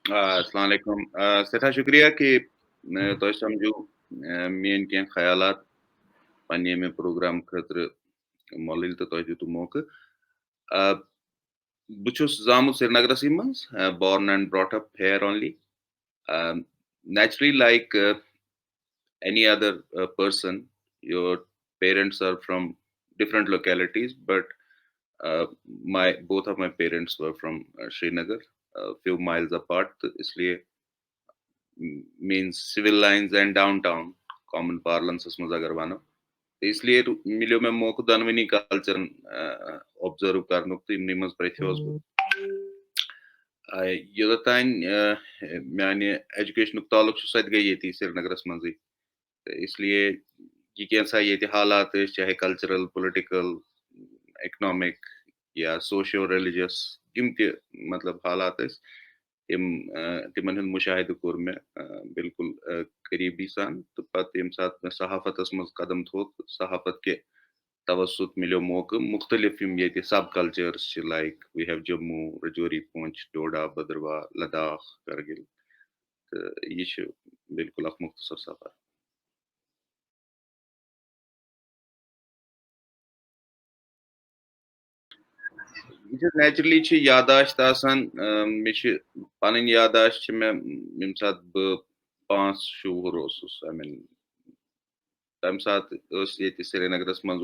अस्सलाम वालेकुम सैठा शुक्रिया कि तोह समझू मेन कह ख्यालात पन्ने में प्रोग्राम खतर मोलिल तो तोह दितु मौके बह छुस जामुत श्रीनगरसै मज born and brought up here only naturally like any other person your parents are from different localities but my both of my parents were from Srinagar a few miles apart तो इसलिए means civil lines and downtown common parlance मज अगर वनो तो इसलिए मिलो मे मौक दनवनी culture observe करनुक तो इमनि मज प्रथ्योस योतान माने एजुकेशन ताल्लुक सत गई ये श्रीनगरस मज इसलिए ये कैसा ये हालात चाहे कल्चरल पॉलिटिकल इकोनॉमिक या सोशियो रिलीजियस यम मतलब हालात तिमन हुंद मुशाहिद कोर मे बिल्कुल करीबी सान तो पत यम सात मे सहाफतस मज कदम थोक सहाफत के तवसुत मिलो मौके मुख्तलिफ यम ये सब cultures like we have Jammu Rajouri Poonch Doda Bhadarwah Ladakh Kargil तो ये बिल्कुल अख मुख्तसर सफर नेचुरली यादाश्त आसान मे पन यादाश्त मे यम सात बह 5 शुर आई मीन तम सात श्रीनगरस मज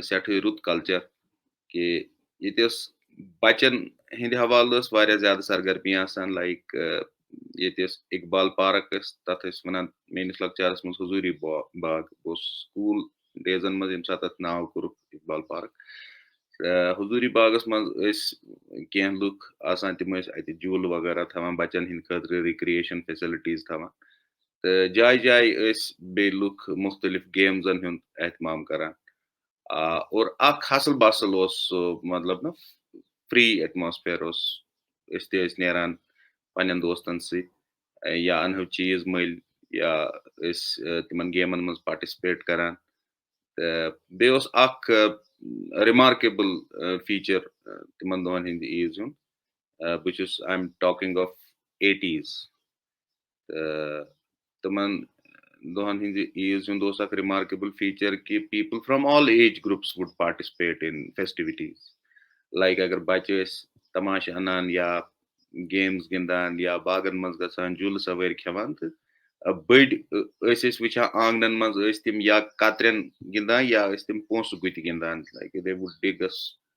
सठे रुत कल्चर कि ये बचन हिंद हवाले ज्यादा सरगर्मी आसान लाइक ये इकबाल पार्क तथ वन मेनिस लकचारस मज हजूरी बाग स्कूल डेजन मज यम सात नाव कोर इकबाल पार्क हजूरी बागस मज कह लुक आसान तिम झूल वगैरह थवान बचन हिंद खतर रिक्रिएशन फैसिलिटीज थवान तो जाय जाय बे लुक मुख्तलिफ गेम्सन हुंद एहतमाम करान और अख हसल बसल मतलब ना फ्री एटमॉस्फेयर नेरान पन्न दोस्तन या अनहो चीज मल या तिमन गेमन मज पार्टिसिपेट करान बे रिमार्केबल फीचर तिमन दोहन हिंद ईज हुंद बह I am talking of 80s तमन दोहन हिंद ईज हुंद रिमार्केबल फीचर कि people from all age groups would participate in festivities like अगर बच्चे तमाश अनान या गेम्स गिंदान या बागन मज गसान झूल सवार खेवान तो बड़ वचान आंगनन मज तिम या कतरन गिंदान या तिम पोस गुत गिंदान like they would dig a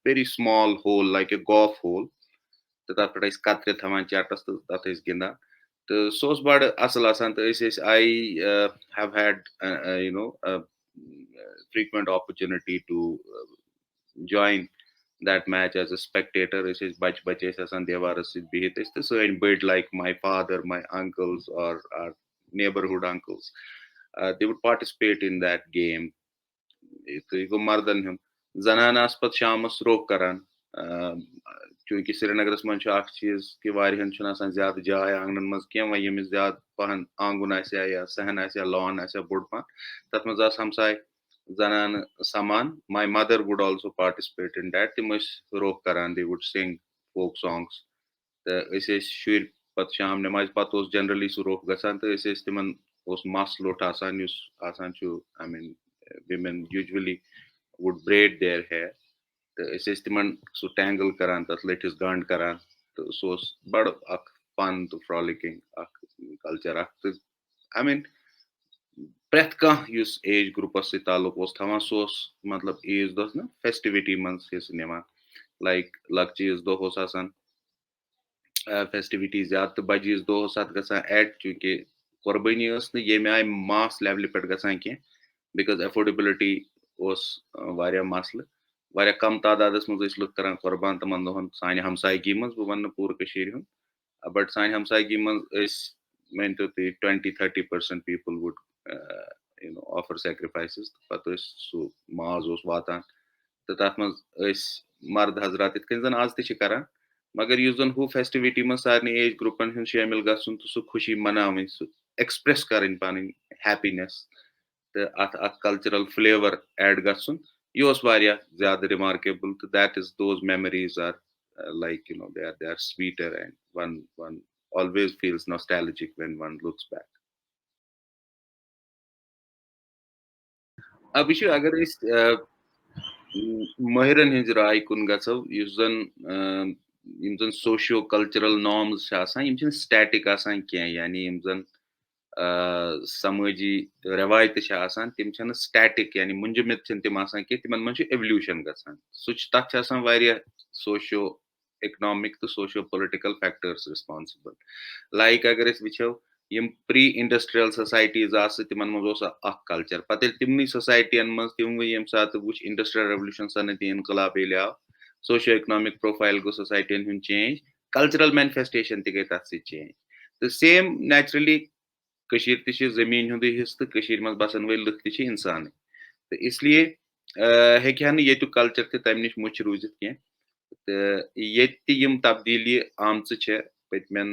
very small hole like a golf hole तो तथ पे कतर थवान चटस तो तथ गिंदान तो सह बड़ असल आसान तो I have had you know frequent opportunity to join that match as a spectator. Bach bach asan devaras bihit to so bid like my father, my uncles, or our neighborhood uncles. They would participate in that game. तो मर्दन हम जनान पत शामस रोक करान चूंकि श्रीनगरस मज चीज कि वारिहन ज्यादा जाय आंगन मज कह वह यमिस ज्यादा पहन आंगुन या सहन लॉन बोड़ पहन तथ मज हमसाय जनान saman. My mother would also participate in that. Tim रोक करान, they would sing folk songs. तो शुर पत शाम नमाज पत जनरली सह रोक गसान तो तिमन मस लोट आसान आसान I mean women usually would braid their hair तो तिमन सह टैंगल करान तथ लठिस गंड करान तो सह बड़ अख फन तो फ्रॉलिकिंग अख कल्चर अख आई मीन प्रथ कह एज ग्रुपस ताल्लुक थवान सह मतलब ईज दह ना फेस्टिविटी मज हिस्स निवान लाइक लक्च ईज दह आसान फेस्टिविटी ज्यादा तो बज ईज दह गसान एड चूंकि कुर्बानी ये आय मास लेवल पे गसान कह बिकॉज अफोर्डेबिलिटी मसल वारिया कम तादाद मज लुक करान कुर्बान तमन दोहन सान हमसायगी मज बह वन पूर बट सान हमसायगी मज वन तो 20-30% पीपल वुड ऑफर सैक्रिफाइसेस पत सह माज वातान तो तथ मज मर्द हजरात इत कन आज तरान मगर युस जन हु फेस्टिविटी मज सारे एज ग्रुपन हुंद शामिल गसन तो सह खुशी मनावन सह एक्सप्रेस कर पानी हैप्पीनेस तो अत कल्चरल फ्लेवर ऐड गसन यह ज्यादा रिमार्केबल तो that is those memories are like they are sweeter and one always feels nostalgic when one looks back. अब यह अगर माहिरन हिंज राय कुन गो यस जन सोशियो कल्चरल नॉर्म्स स्टैटिक कह यानी जन समाजी रवायत तम स्टैटिक यानी मुंजमित तम तिमन मन एवल्यूशन गसान सह सोशियो इकनॉमिक तो socio political factors responsible like अगर वो यम प्री इंडस्ट्रियल सोसाइटीज तिमन मज कल्चर पे तिमन सोसाइटियन मज तम ये सात वो इंडस्ट्रियल रेवल्यूशन सनती इनकलाब ये आव सोशियो इकनॉमिक प्रोफाइल गो सोसाइटियन हुन चेंज कल्चरल मैनिफेस्टेशन तक गई तथ चेंज तो सेम नेचुरली जमीन हुंद हिस्स तो मज बसन वल लुक त इंसान तो इसलिए हेक्या ये कल्चर तम नश मुच रूजित कह तो ये तब्दीली आमच पतमें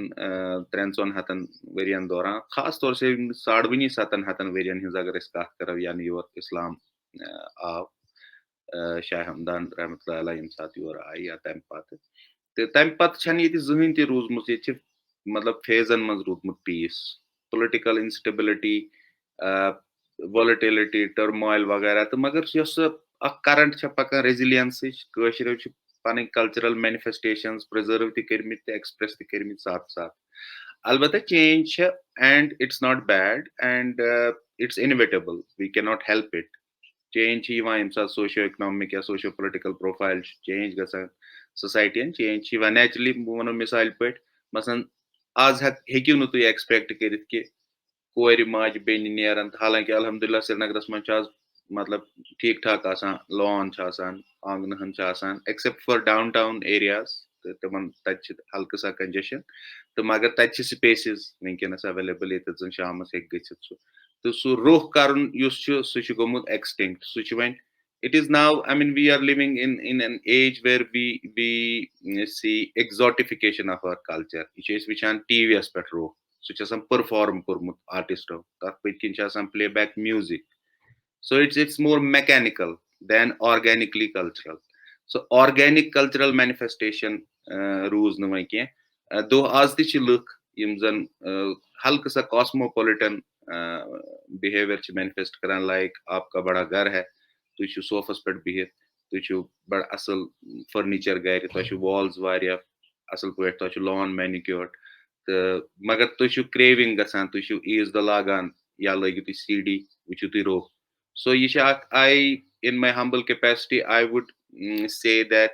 300 वरियन दौरान खास तौर से 750 वरियन हज अगर कत करो यानी योर इस्लाम आव शाह हमदान रहमत ये सात योर आय या तम तो तम पे जहन तह रूजमुत ये मतलब फेजन मज रूदमुत peace political instability volatility turmoil वगैरह तो मगर करंट पकान रेजिलियंस पन कल्चरल मैनिफेस्टेशंस प्रिजर्व तमित एक्सप्रेस तमित साथ साथ अलबत्ता change and it's not bad and it's inevitable we can not help it change socio economic या सोशियो पोलिटिकल प्रोफाइल चेंज गसान सोसाइटी चेंज नेचुरली बह वो मिसाल पे मसन आज हेक्यू नु तुम एक्सपेक्ट कर कोर माज बेन नेरन हालांकि अल्हम्दुलिल्लाह श्रीनगरस मज मतलब ठीक ठाक लॉन आंगन except for down town areas तो तमन हल्क सा कंजेशन तो मगर तत स्पेसिस वनकस अवेलेबल ये जन शाम गो तो सह रोह कर सह गोमुत एक्सटिंक्ट सह one it is now I mean we are living in an age where we see exotification of our culture ये वचान टीवीएस पे रोह सह परफॉर्म कोर्मुत आर्टिस्टो तथ पत्किन playback music so it's more mechanical than organically cultural so organic cultural manifestation रूज न कह दो आज तह लुक यम जन हल्क सा कॉस्मोपॉलिटन बिहेवियर मैनिफेस्ट कर लाइक आपका बड़ा घर है तुम सोफस पे बिहित तुम बड़ असल फर्नीचर गर तुम वॉल्स वारिया असल पे तुम लॉन मैनिक्योर्ड तो मगर तुम क्रेविंग गसान तुम ईज द लागान या लगियो तुम सीडी वो तुम रोह so I in my humble capacity I would say that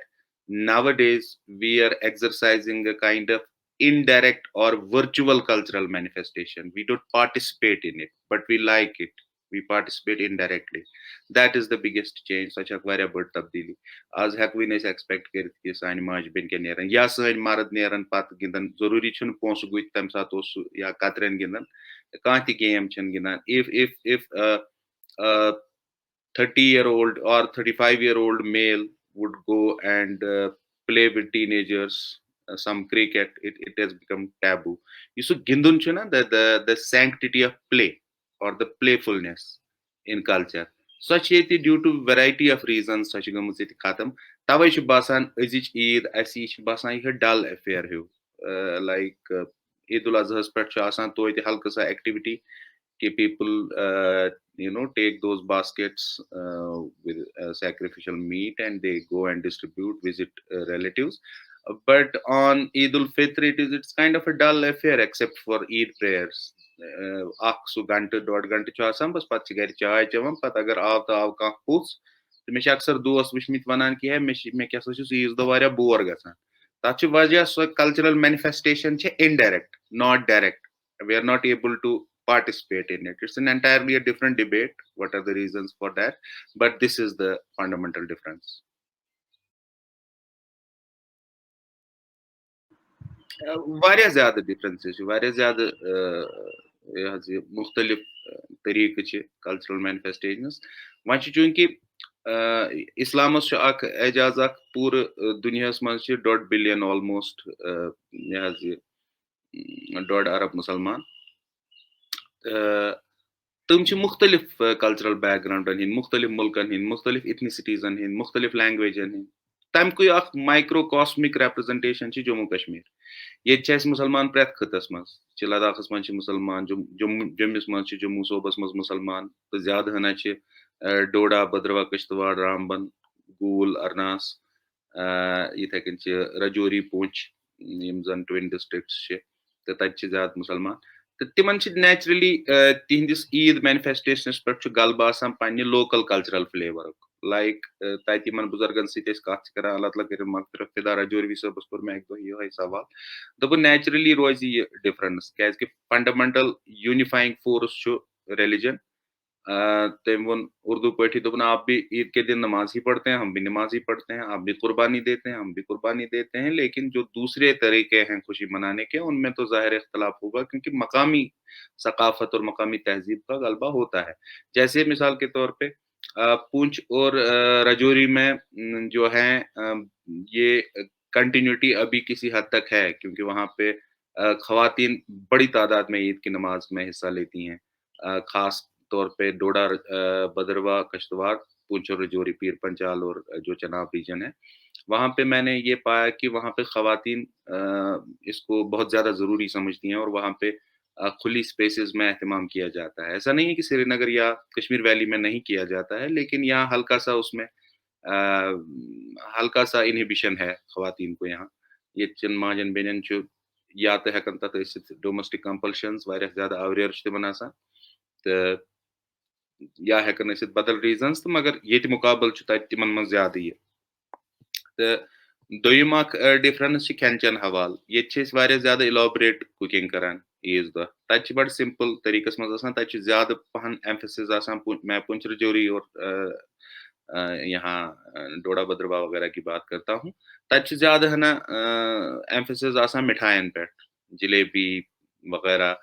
nowadays we are exercising a kind of indirect or virtual cultural manifestation. We don't participate in it, but we like it. We participate indirectly. That is the biggest change. Such a very bad tabdili. As hek we नहीं expect कर कि sign माज बिन के नेरन या sign मर्द नेरन पत गिंदन जरूरी छुन पोंस गुत तम सात ओस या कतरन गिंदन कांति गेम छन गिंदन if a 30-year-old or 35-year-old male would go and play with teenagers some cricket it has become taboo you so gindun chuna the sanctity of play or the playfulness in culture such yeti due to variety of reasons such gamut khatam tawai ch basan azich eid asi ch basan ye dull affair hu like eid ul azha per cha asan toy halka sa activity people take those baskets with sacrificial meat and they go and distribute visit relatives but on Eid ul Fitr it's kind of a dull affair except for Eid prayers akh su gante dod gante ch asan bas pat gar chai chevan pat agar aav to aav kah puts to me aksar dos wishmit vanan ki hai me kya sochu Eid do varia bore gasan tat ch wajah so cultural manifestation che indirect not direct we are not able to participate in it. It's an entirely a different debate. What are the reasons for that? But this is the fundamental difference. वारिया ज़्यादा differences वारिया ज़्यादा मुख्तलिफ तरीक़े च cultural manifestations वहाँ चूँकि इस्लामस एजाज पूरे दुनियास मज 1.5 billion almost यह 1.5 अरब मुसलमान तम मुख्तलिफ कल्चरल बैकग्राउंडन हंद मुख्तलिफ मुल्कन हंद मुख्तलिफ इथनिसिटीजन हंद मुख्तलिफ लैंग्वेजन हंद तमकुय अख माइक्रोकॉस्मिक रिप्रेजेंटेशन जम्मू कश्मीर। ये मुसलमान प्रैत खतस मज लद्दाखस मज मुसलमान, जम्मुस मज जम्मू सूबस मज मुसलमान, तो ज्यादा हना डोडा, भद्रवा, किश्तवाड़, रामबन, गूल, अरनास, इथे कन रजौरी, पुंछ, यम जन ट्विन डिस्ट्रिक्ट्स तो तत ज्यादा मुसलमान। तो तिमन नेचुरली तिहंदिस ईद मैनिफेस्टेशनस पे गलब आसान पन्ने लोकल कल्चरल फ्लेवर लाइक तत यमन बुजुर्गन सत कत कर अल्लाह ताला कर मगफिरत फिदा रजौरी सबस कोर मे एक दह सवाल दोपन नेचुरली रोज यह डिफरेंस क्या फंडामेंटल यूनिफाइंग फोर्स रिलीजन। तम वो उर्दू पढ़ी दोपन आप भी ईद के दिन नमाज ही पढ़ते हैं, हम भी नमाज ही पढ़ते हैं, आप भी कुर्बानी देते हैं, हम भी कुर्बानी देते हैं, लेकिन जो दूसरे तरीके हैं खुशी मनाने के उनमें तो ज़ाहिर इख्तलाफ होगा क्योंकि मकामी सकाफत और मकामी तहजीब का गलबा होता है। जैसे मिसाल के तौर पे पुंछ और रजौरी में जो है ये कंटिन्यूटी अभी किसी हद तक है क्योंकि वहाँ पे खवातीन बड़ी तादाद में ईद की नमाज में हिस्सा लेती हैं। खास तौर पे डोडा, भदरवा, किश्तवाड़, पुंछ और रजौरी, पीर पंचाल और जो चनाब रीजन है, वहाँ पे मैंने ये पाया कि वहाँ पे खवातीन इसको बहुत ज़्यादा ज़रूरी समझती हैं और वहाँ पे खुली स्पेसेस में एहतमाम किया जाता है। ऐसा नहीं है कि श्रीनगर या कश्मीर वैली में नहीं किया जाता है, लेकिन यहाँ हल्का-सा उसमें हल्का-सा इन्हिबिशन है खवातीन को यहाँ। ये चन माजन बेनन या तो हेकन तत डोमेस्टिक कंपल्शंस वारियाह ज़्यादा आवर तिमन आसान तो या हेकन बदल रीजन्स तो मगर ये मुकाबल तिमन मज ज्यादा ये तो दोयम डिफरेंस खेन चेन हवाल ये ज्यादा इलाबरेट कुकिंग करान ईज दह तत बड़ सिंपल तरीकस मज तत ज्यादा पहन एम्फेसिस मैं पुंछ रजौरी और यहाँ डोडा भद्रवा वगैरह की बात करता हूँ तत ज्यादा है ना एम्फेसिस मिठाइन पे जलेबी वगैरह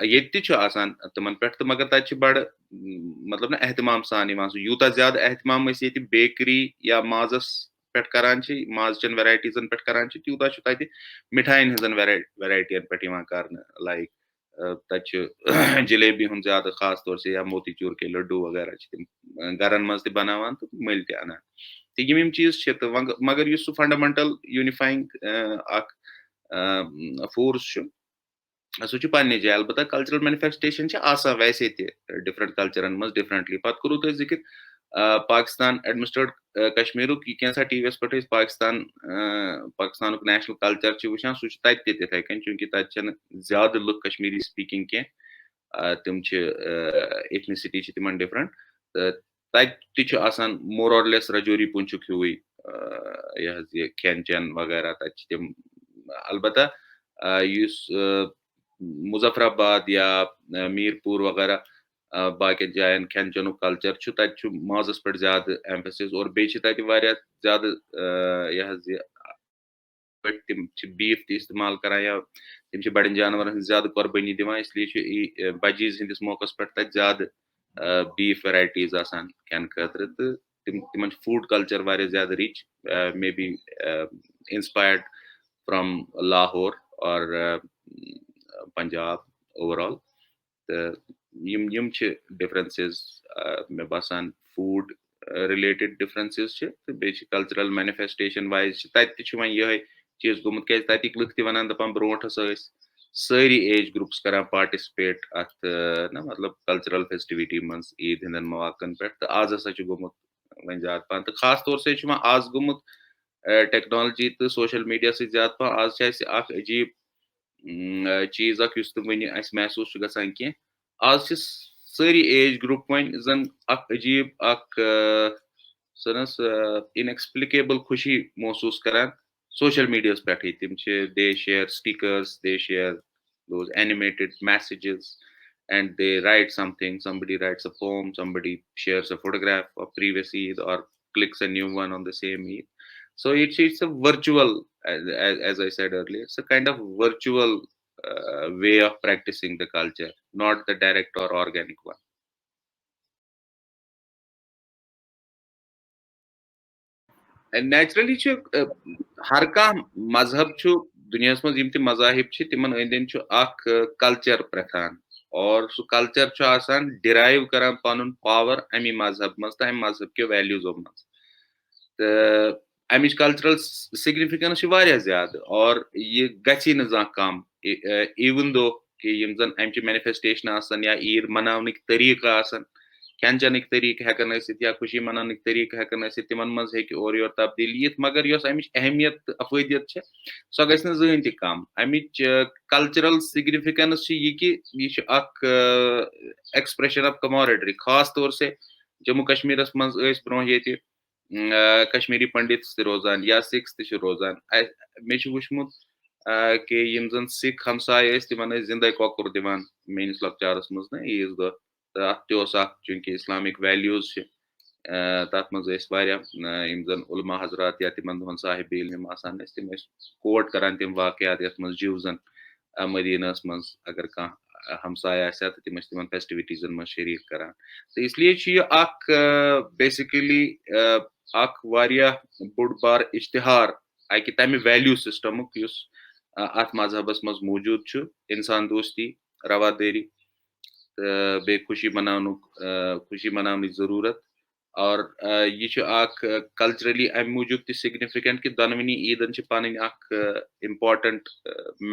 ये आसान तमन पे तो मगर तत बड़ मतलब ना एहतमाम सान यूता ज्यादा एहतमाम बेकरी या माजस पे करान माजचन वेराइटीजन पे करान तूता तत मिठाइन हजन वेराइटियन पे कर लाइक तत जलेबी हूं ज्यादा खास तौर से या मोती चूर के लड्डू वगैरह तिम गरन मज बनावान तो मिल ते अनान तो यम चीज तो मगर सह फंडामेंटल यूनिफाइंग फोर्स सह पे जाए अलबत्ता कल्चरल मैनिफेस्टेशन वैसे डिफरेंट कल्चरन मज डिफरेंटली पे करू तुम जिक्र पाकिस्तान एडमिनिस्ट्रेड कश्मीर कैसा टीवी पे पाकिस्तान पाकिस्तान नेशनल कल्चर वुचान सह तिथे कन चूंकि तत ज्यादा लुक कश्मीरी स्पीकिंग कह तम एथनिसिटी तिमन डिफरेंट तो तत मोर और लेस रजौरी पुंछुक हुई यह खेन चेन वगैरह तत तम अलबत्ता मुजफ्फराबाद या मीरपुर वगैरह बाकी जायन खेन चेन कल्चर तत माजस पे ज्यादा एम्फेसिस और बे ज्यादा यह तिम बीफ इस्तेमाल करान या तिम बड़न जानवर ज्यादा कुर्बानी दिवान इसलिए बजीज हंदिस मौकस पे तत ज्यादा बीफ वेराइटीज खेन खतर तो तिमन फूड कल्चर ज्यादा rich may be inspired from Lahore और पंजाब ओवरऑल तो यम डिफरेंसेस मे बासान फूड रिलेटेड डिफरेंसेस तो बे कल्चरल मैनिफेस्टेशन वाइज तत ये चीज गोमुत क्या तक लुक वन दपान ब्रोट सारी एज ग्रुप्स करान पार्टिसिपेट अत ना मतलब कल्चरल फेस्टिविटी मन ईद हंदन मौकन पे तो आज हसा गोमुत वन ज्यादा पहन तो खास तौर से आज गोमुत टेक्नोलॉजी तो सोशल मीडिया से ज्यादा पहन आज अजीब चीज तुम वन महसूस गसान कह आज सारी एज ग्रुप वन जन अजीब सनस इनएक्सप्लिकेबल खुशी महसूस करान सोशल मीडिया पे तिम they share stickers, they share those animated messages and they write something, somebody writes a poem, somebody shares a photograph of previous Eid or clicks a new one on the same Eid. So it's a virtual, as I said earlier, it's a kind of virtual way of practicing the culture, not the direct or organic one. And naturally हर कह मजहब दुनिया मज यम मजाहिब तिमन अंद culture प्रथान और सह culture derive करान पन power अमी मजहब मज तो अमी मजहब के वैल्यूजो मज तो अमिच कल्चरल सिग्निफिकेंस वारिया ज़्यादा और ये गछि न ज़ांह कम इवन दो कि यम जन अमचि मैनिफेस्टेशन आसन या ईद मनावनिक तरीका आसन खेन चेनिक तरीक हेकन ٲसित या खुशी मनावनिक तरीक हेकन ٲसित तिमन मज हेकि और योर तब्दीली यित मगर योस अमिच अहमियत अफादियत छ सो गछ न ज़हन ति कम अमिच कल्चरल सिग्निफिकेंस छ ये कि ये छ अक एक्सप्रेशन ऑफ कमोरेटरी खास तौर से जम्मू कश्मीरस मज ٲस ब्रोह येति कश्मीरी पंडित ते रोजान या सिख्स ते रोजान मे वुचमुत कि यम जन सिख हमसाय ٲस तिमन ٲस जिंदे कोकुर दिवान मेनिस लक्चारस मज न ईज दो तथ ते ओस अख चूंकि इस्लामिक वैल्यूज छ तथ मज ٲस वारिया यम जन उलमा हजरात या तिमन दोहन साहिब इल्म आसान ٲस तिम ٲस कोट करान तिम वाकयात यथ मज जीवजन मदीनस मज अगर कहाँ हमसाय आसा तो तिम तिमन फेस्टिविटीजन मज शरीक करान तो इसलिए छ ये अख बेसिकली अख वारिया बोड़ बार इश्तिहार अकि तमि वैल्यू सिस्टमुक युस अथ मजहबस मज मौजूद छु इंसान दोस्ती रवादारी बे खुशी मनावनिक जरूरत और ये छु अख कल्चरली अमि मूजूब ति सिग्निफिकेंट कि दोनवनी ईदन छ पनन अख इम्पोर्टेंट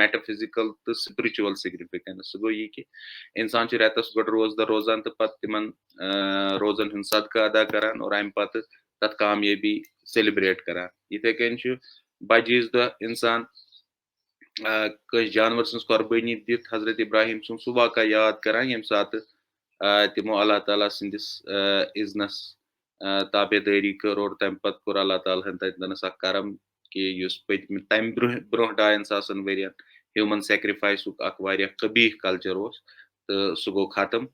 मेटाफिजिकल तो स्पिरिचुअल सिग्निफिकेंस सो गो ये कि इंसान छ रेतस गोड रोजदर रोजान तो पत तिमन रोजन हन सदका अदा करान और अमि पत तत कामयाबी सेलिब्रेट करान इथे कन छ बजीज द इंसान कस जानवर सं कुर्बानी दित हजरत इब्राहिम सुन सह वाक़ा याद करान यम सात तिमो अल्लाह ताला सिंदिस इज़नस ताबेदारी कर और तम पत कोर अल्लाह ताला हन ततनस अख करम कि युस पतम तम ब्रोह 2,500 वरियन ह्यूमन सेक्रिफाइस अख वारिया कबीह कल्चर ओस तो सह गो खत्म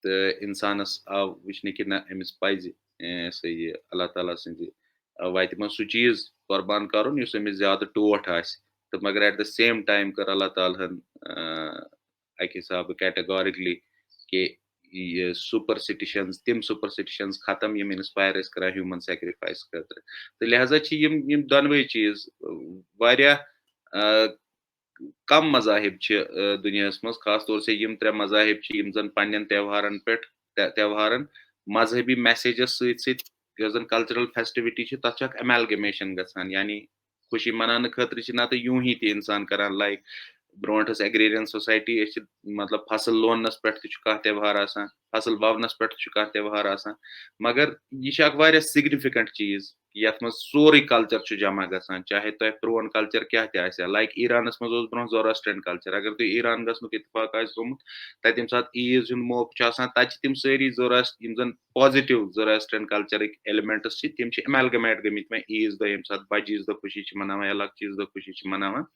तो इंसानस आव वचने कि ना अमिस पज सह अल्लाह ताला सिंद वत मन सह चीज कुर्बान कर युस अमिस ज्यादा टोट आस तो मगर एट द सेम टाइम कर अल्लाह ताला अक हिसाब कैटेगोरिकली कि ये सुपरस्टिशंस तिम सुपरस्टिशंस खत्म यम इंस्पायर कर ह्यूमन सेक्रिफाइस खतर तो लिहाजा यम दोनवे चीज वारिया कम मजाहिब दुनिया मज खास तौर से यम त्रे मजाहिब यम जन पन्न त्यौहारन पे त्यौहारन मजहबी मैसेजस सत जन कल्चरल फेस्टिविटी तथ एमेलगमेशन गसान यानी खुशी मनाने खतर ना तो यूं ही इंसान करान लाइक ब्रोंटस एग्रेरियन सोसाइटी मतलब फसल लोनस पे त्यौहार आसान फसल ववनस पे त्यौहार आसान मगर यह वारिया सिग्निफिकेंट चीज यथ मज सोरे कल्चर जमा गसान चाहे तुह प्रोन कल्चर क्या लाइक ईरानस मज ब्रो जोरास्ट्रियन कल्चर अगर तुम ईरान गनुक इतफाक गोमुत तत यम सात ईज हुंद मौका तत तिम सारी जन पॉजिटिव जोरास्ट्रियन कल्चर एलिमेंट्स तिम एमेलगमेट गमित मे ईज दह यम सात बज ईज दह खुशी मनावान या लक्च दह खुशी मनावान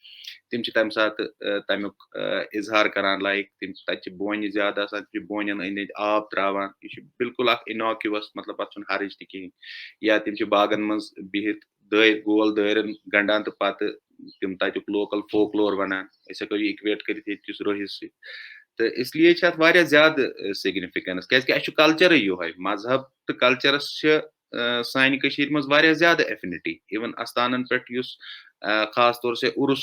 तिम तम सात तमुक इजहार करान लाइक तिम तत बोन ज्यादा बोनन अंद आब त्रावान यह बिल्कुल इनॉक्यूअस मतलब अत हर्ज तह या तिम बागन मज बिहित गोल दरन गंडान तो पत तिम तक लोकल फोकलोर वनान हेको इक्वेट कर रोहिस तो इसलिए ज्यादा सिग्निफिकेंस क्या कल्चर योह मजहब तो कल्चरस सान मज ज्यादा एफिनिटी इवन अस्तान पे खास तौर से उर्स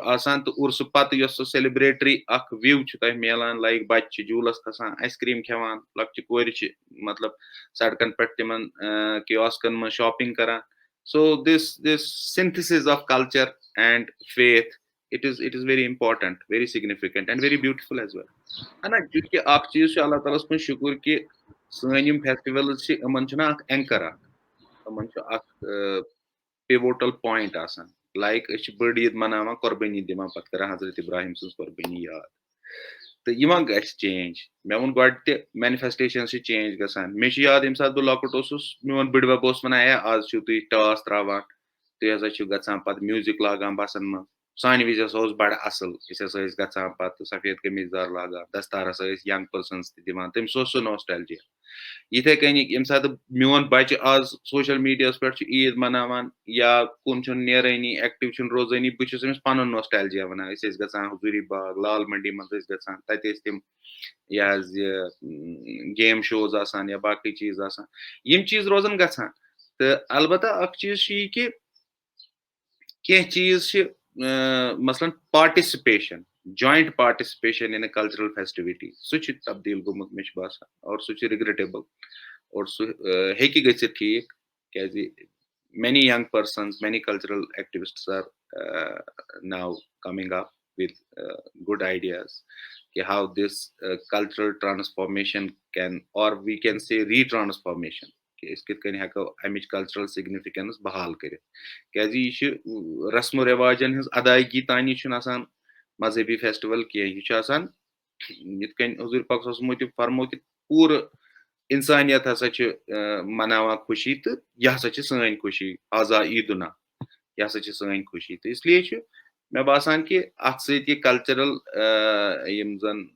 आसान तो उर्स पत सेलिब्रेटरी अख व्यू तह मिलान लाइक बच्चे जूलस खसान आइसक्रीम खेवान लक्च कोर मतलब सड़कन पे तिमन कियोस्कन में शॉपिंग करान so this synthesis of culture and faith it is very important, very significant and very beautiful as well है ना क्योंकि अख चीज अल्लाह ताला कुन शुक्र कि सन यम फेस्टिवल्स यमन अख एंकर यमन पिवोटल पॉइंट आसान लाइक बड़ ईद मनावान कुर्बानी दिवान पत कर हजरत इब्राहिम सज कुर्बानी याद तो यह ग चेंज मे वो गो मैनिफेस्टेशन चेंज गसान मे याद यम सात बह लकुट मोन बड़बब वन आज तुम टास त्रावान तुम हसा गसान पत म्यूजिक लागान बसन मज सान विज बड़ असल गसान पत सफेद कमीजदार लागान दस्तार हसा यंग पर्सनस दिवान तम सह नॉस्टैल्जिया इथे कन यम सात मोन बच्चे आज सोशल मीडिया पे ईद मनावान या कुन नेरानी एक्टिव रोजानी बहुत पन नॉस्टैल्जिया वनान गसान हजूरी बाग लाल मंडी मज गसान तत तिम यह गेम शोज आसान या बाकी चीज आसान यम चीज रोजन गसान तो अलबत्ता अख चीज कि कह चीज मसलन participation joint participation in cultural festivity सह तब्दील गोमुत मे बासान और सह रिग्रेटेबल और सह हेकि गसित ठीक क्या many young persons, many cultural activists are now coming up with good ideas, how this cultural transformation can, or we can say retransformation, कि इस कित कन हेको अमिच कल्चरल सिग्निफिकेंस बहाल करित क्या रस्म रिवाजन हज अदायगी तानी मजहबी फेस्टिवल कह यित कन हुजूर पाक फरमो कि पूरा इंसानियत हसा मनावा खुशी तो यह हसा सन खुशी आजा ईदुना यह हसा सन खुशी तो इसलिए मे बासान कि अत सत कल्चरल यम जन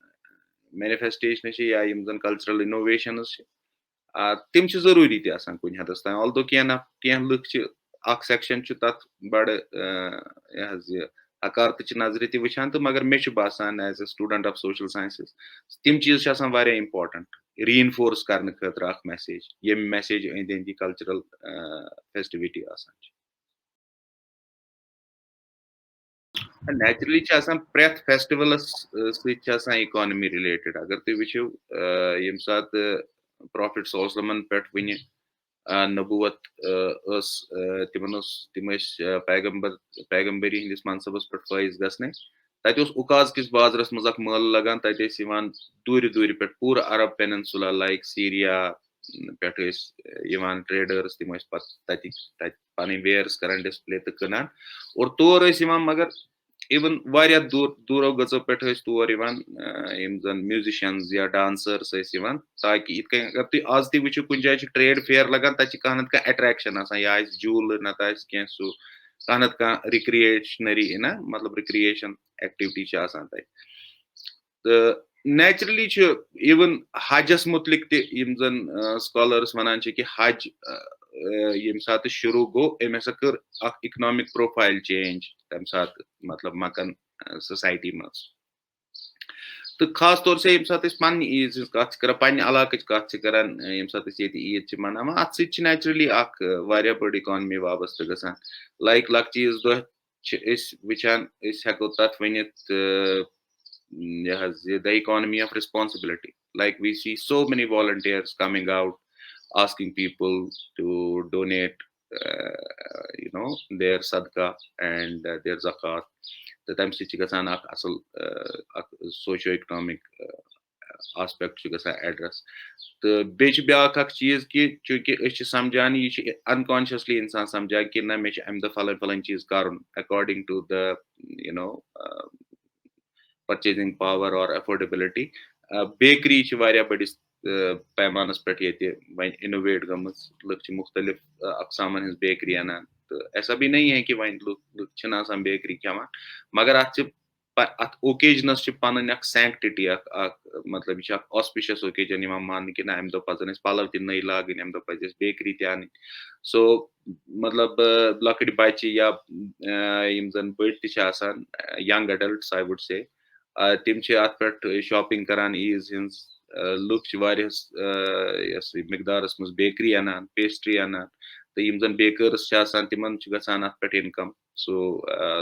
मैनिफेस्टेशन या यम जन कल्चरल इनोवेशंस तिम जरूरी तह कुन हदस तान ऑल्दो कह लुक सेक्शन तथ बड़ हकारत नजर तचान तो मगर मे बासान as a student of social sciences तिम चीज इंपॉर्टेंट री इनफोर्स करने खतर मैसेज ये मैसेज अंद अंद कल्चरल फेस्टिविटी नेचुरली प्रेथ फेस्टिवलस इकोनमी रिलेटेड अगर तुम वो ये सात प्रॉफिट सल्लल्लाहु पे वन नबूवत तिम पैगम्बरी हंदिस मनसबस पे फैज गसने तत उकाज किस बाजरस मज मल लगान तत दूर दूर पे पूरा अरब पेनिनसुला लाइक सीरिया पे ट्रेडर्स तिम पन वेयर्स कर डिस्प्ले तो क्नान और तौर मगर इवन दूर दूरो गजो पे तौर जन म्यूजिशियंस या डांसर्स ताकि इत अगर तुम आज तु कुछ जाए ट्रेड फेयर लगान तक कह ना अट्रैक्शन यह झूल नत कह सू कह ना रिक्रिएशनरी ना मतलब रिक्रिएशन एक्टिविटी तो नेचुरली इवन हजस मुतलिक तम स्कॉलर्स वनान कि हज ये सात शुरू गो अम हसा कर इकनॉमिक प्रोफाइल चेंज तम सात मतलब मकन सोसाइटी मज तो खास तौर से ये पन्न ईद कत पन्न इलाक कत ये ईद मनावान अत नेचुरली बड़ इकानमी वाबस्त गसान लाइक लक्चि ईज दह वचान हेको तथ Vanit the economy of responsibility. Like we see so many volunteers coming out asking people to donate their sadaqah and their zakat. The time gasan asal socio-economic aspect address. तो बे ब्या चीज कि चूंकि समझान यह unconsciously इंसान समझा कि ना मे अम दह फलन फलन चीज कर according to the purchasing power or affordability. Bakery बड़िस पैमानस पे वन इनोवेट गम लुक मुख्तलिफ अकसामन हज बेकरी अनान तो ऐसा भी नहीं है कि वन लुक बेकरी खेवान मगर अत ओकेजनस पन सैंक्टिटी मतलब यह ऑस्पिशियस ओकेजन मान कि ना अम दह पजन पलव त नई लागन अम दह पज बेकरी त सो मतलब लकट बच्चे या जन बड़ young adults I would say तिम अत पे शॉपिंग करान ईज हज लुक मिकदारस मज बेकरी अनान पेस्ट्री अनान तो यम जन बेकर्स तिमन गसान अत पे इनकम सो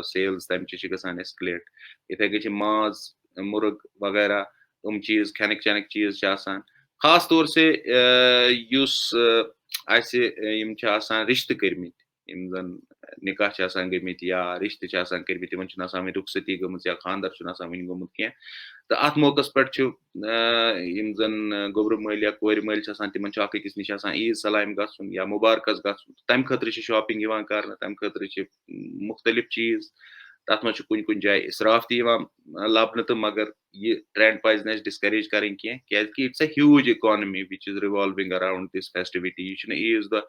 सेल्स तम गसान एस्कलेट इथे कई माज मुर्ग वगैरह तुम चीज खनिक चनिक चीज खास तौर से रिश्त कर्मित जन निकाह गमित या रिश्त कर्मित वन रुखसती गम या खानदर वन गोमुत कह तो अत मौक पे जन गोबर मल या कोर मल तिमन अकिस नश ईद सलाम गन या मुबारकस गन तम खतर शॉपिंग कर तम खतर मुख्तलिफ चीज तथ मज कुन कुन जाए इसराफ लबन तो मगर यह ट्रेंड पज डिस्करेज कर it's a huge economy which is revolving around this festivity यह ईज द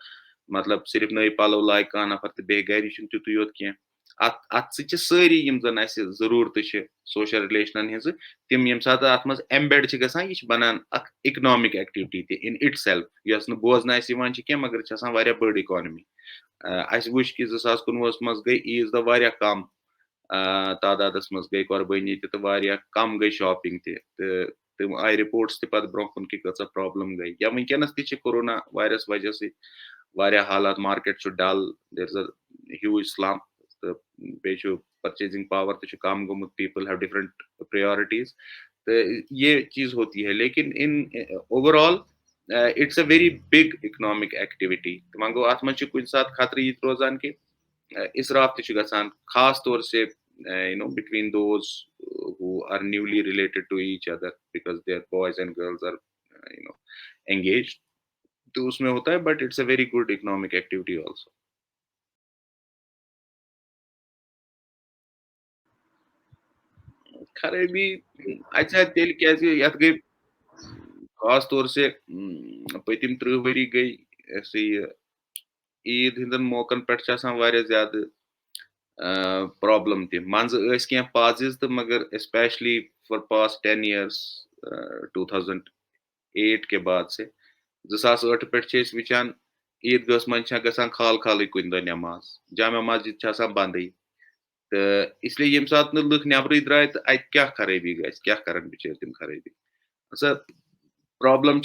मतलब सिर्फ नई पलव लाग कह नफर तो बे गर तुत योत कह अत सारी जन जरूरत सोशल रिलेशन हज तम ये सात अत मज एम्बेड गसान यह बनान economic activity in itself यस बोजन कह मगर बड़ इकोनमी वो कि 2019 मज गई ईज द कम तादाद मज गई कुर्बानी तो कम गई शॉपिंग तम आई रिपोर्ट्स पे ब्रो कुन कि प्रॉब्लम गई या वनकस कोरोना वायरस वजह से हालात market dull there is a huge slump तो बे परचेजिंग पावर तो कम गोमुत पीपल हैव डिफरेंट प्रायोरिटीज तो ये चीज होती है लेकिन in overall it's a very big economic activity. वहाँ गो आत्मा च कुछ साथ खातर ये रोजान के इसराफ तक गसान खास तौर से between those who are newly related to each other because their boys and girls are engaged. तो उसमें होता है, but it's a very good economic activity also. खराबी अच्छा तेल कैसे यथ गई खास तौर से पतिम 30 वरी गई ऐसे ईद हिंदन मौकन पे ज्यादा प्रॉब्लम ति मंज पाजिज तो मगर स्पेशली फॉर पास्ट 10 years 2008 के बाद से 2008 पे वचान ईदगह मन गसान खाल खाल कुन दह नमाज जामा मस्जिद बंद तो इसलिए ये सात लुक नबर द्राय तो अत क्या खराबी गई क्या कर बिचार तम खराबी सर प्रॉब्लम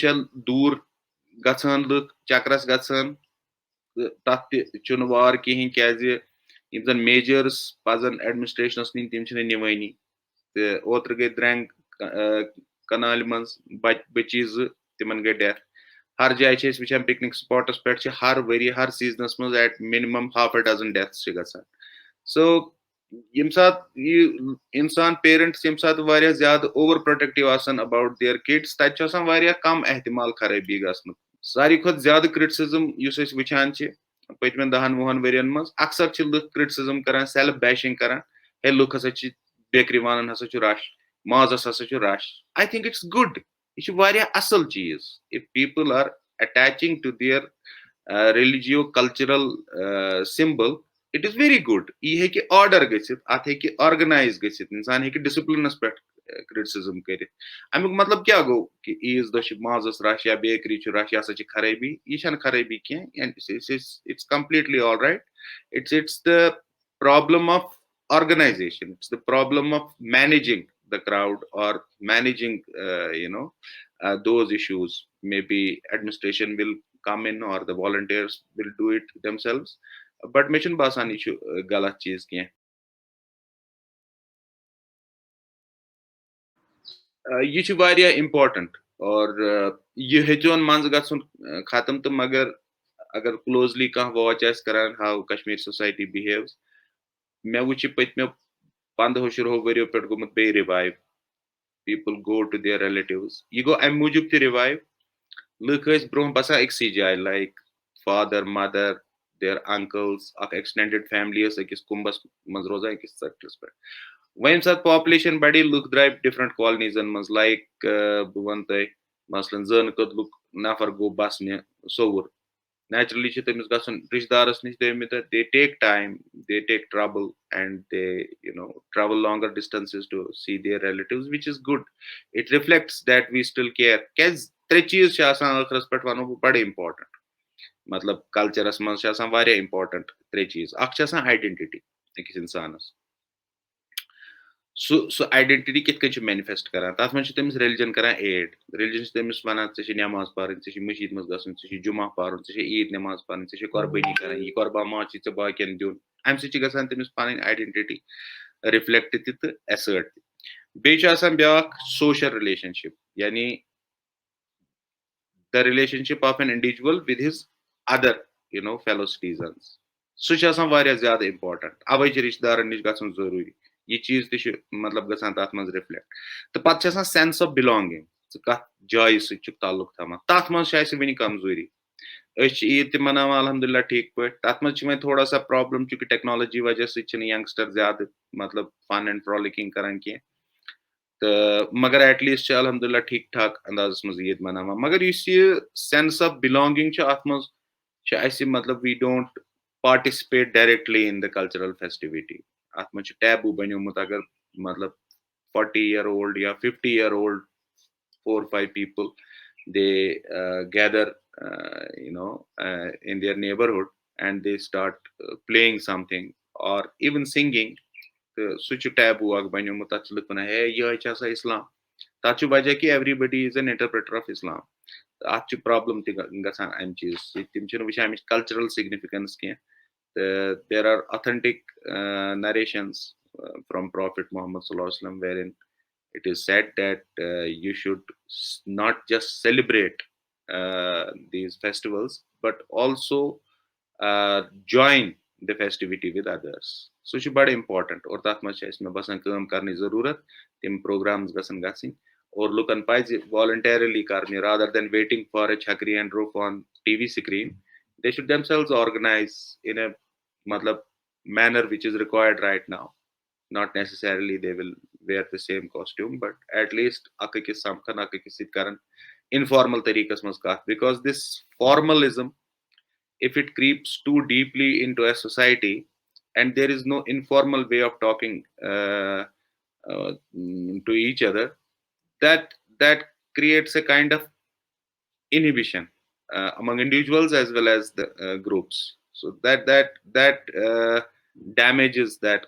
दूर गसान लुक चक्रस गसान तथ वार कहें क्या जन मेजर्स पजन एडमिनिस्ट्रेशनस नीन तम निवानी तो ओत्र गई द्रंग कनाल मज बची तिमन गई डेथ हर जाए वचान पिकनिक स्पॉटस पे हर वरी हर सीजनस मज at minimum half a dozen deaths गसान सो यम सात ये इंसान पेरेंट्स यम सात वारिया ज्यादा ओवर प्रोटेक्टिव आसन अबाउट देयर किड्स तत वारिया कम एहतिमाल खराबी गसन सारी खुद ज्यादा क्रिटिसिज्म युस अस वचान पतमें 10-20 वरियन मज अक्सर लुक क्रिटिसिज्म करान सेल्फ बैशिंग करान हे लुक हसा बेकरी वानन हसा रश माजस हसा rush I think it's good यह वारिया असल चीज if people are attaching to their religio cultural symbol it is very good यह हेकि ऑर्डर गसित अत हेकि ऑर्गेनाइज गसित इंसान हेकि डिसिप्लिनस पे क्रिटिसिज्म कर अमुक मतलब क्या गो कि ईज दह माजस रश या बेकरी रश यह हसा खराबी यह खराबी कह it's completely all right it's the problem of organization, it's the problem of managing the crowd or managing those issues. Maybe administration will come in or the volunteers will do it themselves, but mission basan issue galat cheez ki ये वारिया important और ये हेचोन मंज गसन खत्म तो मगर अगर closely कह watch करान हाउ कश्मीर सोसाइटी बिहेव्स मे वुच पत्मो 15 शुरू वरियो पे गोमुत बे revive people go to their relatives ये गो अम मूजूब ते रिवाइव लुक ब्रोह बसा अक्सी जाय like father mother their uncles अक एक्सटेंडेड फैमिली अकिस कुंबस मज रोजान अकिस सेक्टर्स पे वह सात पॉपुलेशन बड़ी लुक द्राय डिफरेंट कॉलोनीजन मज लाइक बह वन तह मसलन जन कद लुक नफर गो बसने सोवर naturally तमिस गसन रिश्तेदारस निश they take time, they take trouble, and they travel longer distances to see their relatives, which is good. It reflects that we still care कज त्रे चीज आखरस पे वनो बड़े important मतलब कल्चरस मज वारिया important त्रे चीज अख आइडेंटिटी अकिस इंसानस सो आइडेंटिटी कित मैनिफेस्ट करान तथ मज तमिस रिलीजन करान एड रिलीजन तमिस वनान नमाज पारन मस्जिद मज गसन जुमा पारन ईद नमाज पारन कुर्बानी करान यह कुर्बान माज बाकियन दिन अम सत तमिस पन आइडेंटिटी रिफ्लेक्ट तो असर्ट बे ब्या सोशल रिलेशनशिप यानी the relationship of an individual with his other fellow citizens सह ज्यादा इम्पोर्टेंट अवे रिश्तेदारन निश गसन जरूरी ये चीज तह मतलब गसान तथ मज रिफ्लेक्ट तो पे सेंस ऑफ बिलोंगिंग कत जाय सल्लुक थमान तथ मज वन कमजोरी ईद त मनावान अलहमदुल्ला ठीक पे तथ मज वो थोड़ा सा प्रॉब्लम चूंकि टेक्नोलॉजी वजह से यंगस्टर ज्यादा मतलब फन एंड फ्रॉलिकिंग करान कह तो मगर एटलीस्ट अलहमदुल्ला ठीक ठाक अंदाज मज ईद मनावान मगर यह सेंस ऑफ बिलोंगिंग अत मज मतलब we don't participate directly in the cultural festivity अत मज टैबू बनोमुत अगर मतलब 40-year-old या 50-year-old 4-5 people they gather in their neighborhood and they start playing something or even singing तो सह टैबू बनोमुत तथ लुक वन है यह इस्लाम तथ वजह कि everybody is an interpreter of Islam अत प्रॉब्लम गसान अम चीज तम वचान कल्चरल सिग्निफिकेंस कह there are authentic narrations from Prophet Muhammad Sallallahu Alaihi Wasallam wherein it is said that you should not just celebrate these festivals, but also join the festivity with others. So it's very important. और तथ much इसमें बसन काम करने जरूरत तिम programs गसन गसिन और लुकन pies voluntarily करने rather than waiting for a chakri and rope on TV screen. They should themselves organize in a matlab manner which is required right now. Not necessarily they will wear the same costume, but at least akakis samkhan akakis karan informal tariqas mas kath, because this formalism, if it creeps too deeply into a society and there is no informal way of talking to each other, that creates a kind of inhibition among individuals as well as the groups. So that damages that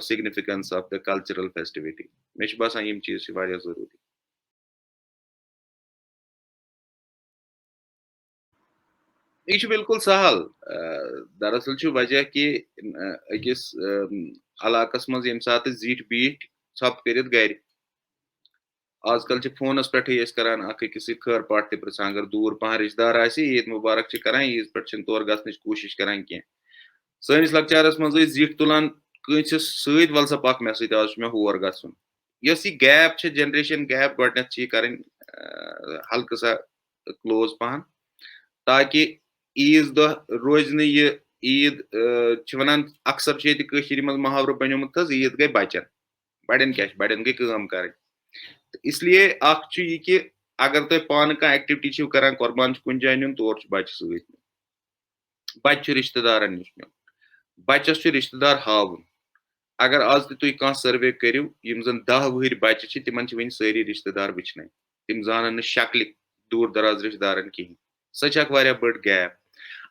significance of the cultural festivity. Mesh basan yim cheez chi variyah zaruri. यह छ बिल्कुल सहल दरअसल छ वजह कि अकिस इलाकस मज यम सात जीट beat छप करित गर आजकल फोनस पे करान अकिस खैर पाट त पृछान अगर दूर पहन रिश्तेदार ईद मुबारक करान ईद पे तौर गसन कोशिश करान कह सनिस लकचारस मज जीट तुलान कंसिस सत वल सा पक मे सत आज मे हर गसन यस यह गैप जनरेशन गैप गडनथ कर हल्क सा क्लोज पहन ताकि ईज दह रोज यह ईद वन अक्सर मज मुहावरो बनोमुत ईद गई बचन बड़न क्या बड़न गई कम कर इसलिए यह कि अगर तुम पान कह एक्टिविटी करान कुर्बान कुन जाय नुन तौर बच्चे सत बच्चे रिश्तेदार नश नुन बच्चस रिश्तेदार हावन अगर आज तुम कह सर्वे करू यम जन 10 वहर बच्चे तिमन वन सारी रिश्तेदार वचन तिम जान शक्ल दूर दराज रिश्तेदार कहें सह बड़ गैप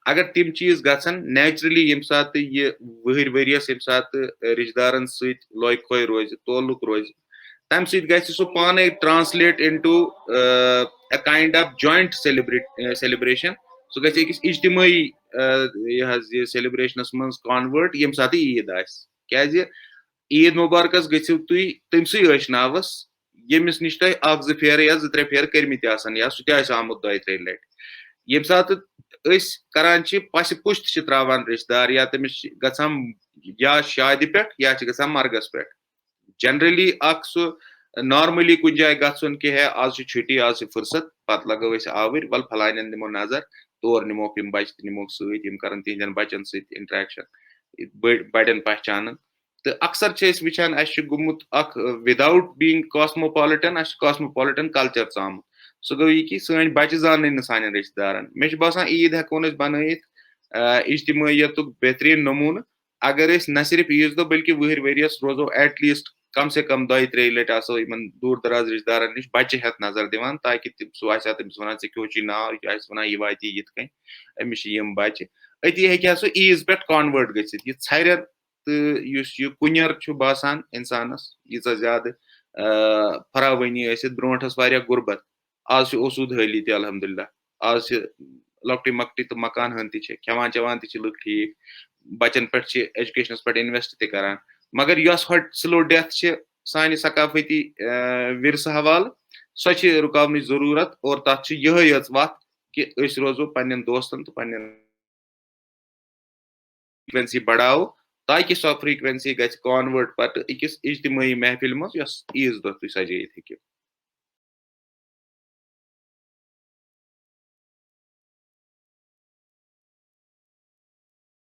अगर तिम चीज गसन नेचुरली यम सात यह वहर वरियस यम सात रिश्तेदारन सत लॉय खोय रोज तोल्लुक रोज तम सत गसि सह पाने translate into a kind of joint celebration सह गसि अकिस इज्तिमाई यह सेलिब्रेशनस मज कन्वर्ट यम सात ईद आस ईद मुबारकस गसिव तुई तमसी अशनावस यमिस निश तुह अख जो फेर या 2-3 फेर कर्मित या सह आमुत 2-3 लट यम सात करान पस पुश्त त्रावान रिश्तेदार या तमिस गसान या शादी पे या गसान मरगस पे जनरली अख सह नॉर्मली कुछ जाय गसन कि है आज छुट्टी आज फुर्सत पत लगो आवर वल फलान निमो नजर तौर निमोक यम बच्चे निमोक सत कर तिहन बचन सत इंटरेक्शन बड़न पहचान तो अक्सर वचान गुमुत without being cosmopolitan cosmopolitan culture आमुत सह गो यह कि सन बच्चे जान सान रिश्तेदार मे बसान ईद हेको बनत इज्तिमायत बेहतरीन नमून अगर न सिर्फ ईद दो बल्कि वहर वरियस रोजो एटलीस्ट कम से कम 2-3 लट आसो दूर दराज रिश्तेदार नश बच्चे हेत नजर दिवान ताकि सह तमिस वन क्यों नाव यह वन यह वात ये अमिस यम बच्चे अति हे सह ईज पे कन्वर्ट गि छर तो कुनर बासान इंसानस यीचा ज्यादा फरावनी ब्रोस गुर्बत आज ओसूद हाली त अलहमदुल्ला आज लकटी मकटी तो मकान हन खेवान चवान लुक ठीक बचन पे एजुकेशनस पे इन्वेस्ट तरान मगर यस स्लो डेथ सान सकाफती विरसा हवाल सह रुकावन जरूरत और तथ यह वत कि रोजो पन्न दोस्तन तो पन्न फ्रीक्वेंसी बढ़ाओ ताकि सह फ्रीक्वेंसी गि कन्वर्ट पे अकिस इज्तिमाई महफिल मज ईज दह तुम सजत